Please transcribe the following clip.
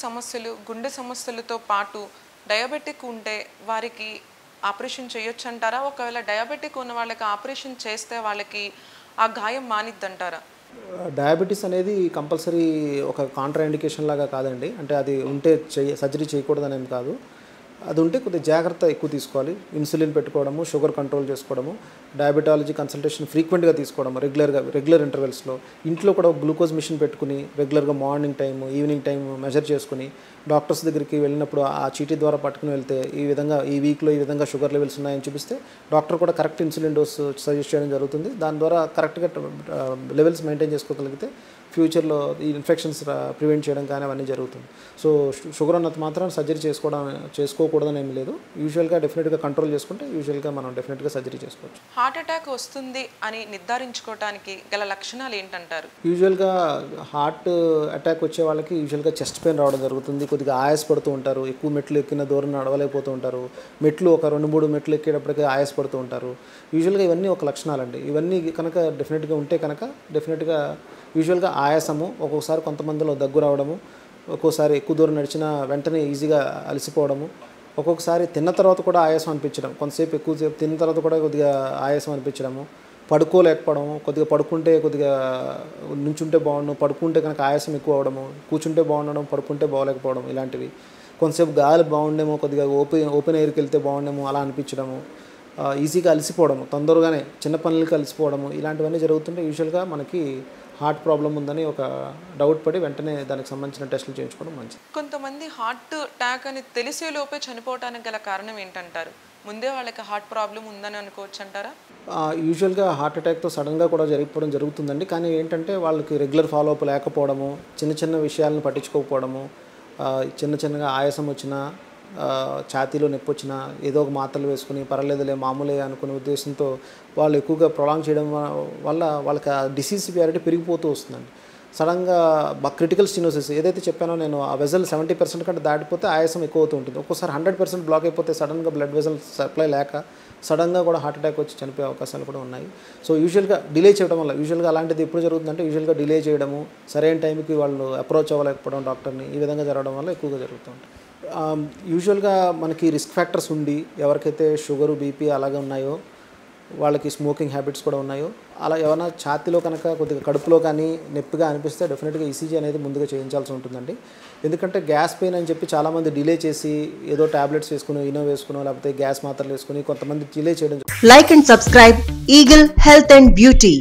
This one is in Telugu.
సమస్యలు, గుండె సమస్యలతో పాటు డయాబెటిక్ ఉంటే వారికి ఆపరేషన్ చేయొచ్చంటారా? ఒకవేళ డయాబెటిక్ ఉన్న వాళ్ళకి ఆపరేషన్ చేస్తే వాళ్ళకి ఆ గాయం మానిద్దంటారా? డయాబెటీస్ అనేది కంపల్సరీ ఒక కాంట్రా ఇండికేషన్ లాగా కాదండి. అంటే అది ఉంటే సర్జరీ చేయకూడదనేం కాదు. అది ఉంటే కొద్దిగా జాగ్రత్త ఎక్కువ తీసుకోవాలి. ఇన్సులిన్ పెట్టుకోవడము, షుగర్ కంట్రోల్ చేసుకోవడము, డయాబెటాలజీ కన్సల్టేషన్ ఫ్రీక్వెంట్గా తీసుకోవడము, రెగ్యులర్ ఇంటర్వెల్స్లో. ఇంట్లో కూడా గ్లూకోజ్ మిషన్ పెట్టుకుని రెగ్యులర్గా morning time, evening time measure చేసుకుని డాక్టర్స్ దగ్గరికి వెళ్ళినప్పుడు ఆ చీటీ ద్వారా పట్టుకుని వెళ్తే ఈ విధంగా ఈ వీక్లో ఈ విధంగా షుగర్ లెవెల్స్ ఉన్నాయని చూపిస్తే డాక్టర్ కూడా కరెక్ట్ ఇన్సులిన్ డోస్ సజెస్ట్ చేయడం జరుగుతుంది. దాని ద్వారా కరెక్ట్గా లెవెల్స్ మెయింటైన్ చేసుకోగలిగితే ఫ్యూచర్లో ఈ ఇన్ఫెక్షన్స్ ప్రివెంట్ చేయడం కానీ అవన్నీ జరుగుతుంది. సో షుగర్ ఉన్నంత మాత్రం సర్జరీ చేసుకోకూడదని ఏమి లేదు. యూజువల్గా డెఫినెట్గా కంట్రోల్ చేసుకుంటే యూజువల్గా మనం డెఫినెట్గా సర్జరీ చేసుకోవచ్చు. హార్ట్ అటాక్ వస్తుంది అని నిర్ధారించుకోవడానికి గల లక్షణాలు ఏంటంటారు? యూజువల్గా హార్ట్ అటాక్ వచ్చే వాళ్ళకి యూజువల్గా చెస్ట్ పెయిన్ రావడం జరుగుతుంది. కొద్దిగా ఆయాసపడుతూ ఉంటారు. ఎక్కువ మెట్లు ఎక్కిన దూరం నడవలేకపోతూ ఉంటారు. మెట్లు ఒక 2-3 మెట్లు ఎక్కేటప్పటికీ ఆయాసపడుతూ ఉంటారు. యూజువల్గా ఇవన్నీ ఒక లక్షణాలండి. ఇవన్నీ కనుక డెఫినెట్గా ఉంటే కనుక డెఫినెట్గా యూజువల్గా ఆయాసము, ఒక్కొక్కసారి కొంతమందిలో దగ్గు రావడము, ఒక్కోసారి ఎక్కువ దూరం నడిచిన వెంటనే ఈజీగా అలసిపోవడము, ఒక్కొక్కసారి తిన్న తర్వాత కూడా ఆయాసం అనిపించడం, కొంతసేపు ఎక్కువసేపు తిన్న తర్వాత కూడా కొద్దిగా ఆయాసం అనిపించడము, పడుకోలేకపోవడము, కొద్దిగా పడుకుంటే కొద్దిగా నుంచుంటే బాగుండు, పడుకుంటే కనుక ఆయాసం ఎక్కువ అవడము, కూర్చుంటే బాగుండడం, పడుకుంటే బాగోలేకపోవడం, ఇలాంటివి. కొంతసేపు గాలి బాగుండేమో, కొద్దిగా ఓపెన్ ఎయిర్కి వెళ్తే బాగుండేమో అలా అనిపించడము, ఈజీగా అలసిపోవడము, తొందరగానే చిన్న పనులకి అలసిపోవడము, ఇలాంటివన్నీ జరుగుతుంటే యూజువల్గా మనకి హార్ట్ ప్రాబ్లం ఉందని ఒక డౌట్ పడి వెంటనే దానికి సంబంధించిన టెస్టులు చేయించుకోవడం మంచిది. కొంతమంది హార్ట్ అటాక్ అని తెలిసేలోపే చనిపోవడానికి గల కారణం ఏంటంటారు? ముందే వాళ్ళకి హార్ట్ ప్రాబ్లం ఉందని అనుకోవచ్చు అంటారా? యూజువల్గా హార్ట్ అటాక్తో సడన్గా కూడా జరిగిపోవడం జరుగుతుందండి. కానీ ఏంటంటే వాళ్ళకి రెగ్యులర్ ఫాలోఅప్ లేకపోవడము, చిన్న విషయాలను పట్టించుకోకపోవడము, చిన్నగా ఆయాసం వచ్చినా, ఛాతీలో నొప్పి వచ్చినా ఏదో ఒక మాత్రలు వేసుకుని పర్వాలేదులే మామూలే అనుకునే ఉద్దేశంతో వాళ్ళు ఎక్కువగా ప్రొలాంగ్ చేయడం వల్ల వాళ్ళకి ఆ డిసీజ్ సివియారిటీ పెరిగిపోతూ వస్తుందండి. సడన్గా క్రిటికల్ స్టెనోసిస్ ఏదైతే చెప్పానో నేను, ఆ వెజల్ 70% కంటే దాటిపోతే ఆయాసం ఎక్కువ అవుతూ ఉంటుంది. ఒక్కోసారి 100% బ్లాక్ అయిపోతే సడన్గా బ్లడ్ వెజల్ సప్లై లేక సడన్గా కూడా హార్ట్ అటాక్ వచ్చి చనిపోయే అవకాశాలు కూడా ఉన్నాయి. సో యూజువల్గా డిలే చేయడం వల్ల, యూజువల్గా అలాంటిది ఎప్పుడు జరుగుతుందంటే యూజువల్గా డిలే చేయడము, సరైన టైంకి వాళ్ళు అప్రోచ్ అవ్వలేకపోవడం డాక్టర్ని, ఈ విధంగా జరగడం వల్ల ఎక్కువగా జరుగుతుంటాయి. యూజువల్గా మనకి రిస్క్ ఫ్యాక్టర్స్ ఉండి ఎవరికైతే షుగరు, బీపీ అలాగే ఉన్నాయో, వాళ్ళకి స్మోకింగ్ హ్యాబిట్స్ కూడా ఉన్నాయో, అలా ఏమైనా ఛాతీలో కనుక కొద్దిగా కడుపులో కానీ నొప్పిగా అనిపిస్తే డెఫినెట్గా ఈసీజీ అనేది ముందుగా చేయించాల్సి ఉంటుందండి. ఎందుకంటే గ్యాస్ పెయిన్ అని చెప్పి చాలామంది డిలే చేసి ఏదో టాబ్లెట్స్ వేసుకుని, ఇనో వేసుకునో, లేకపోతే గ్యాస్ మాత్రలు వేసుకుని కొంతమంది డిలే చేయడం. Like and subscribe Eagle Health and Beauty.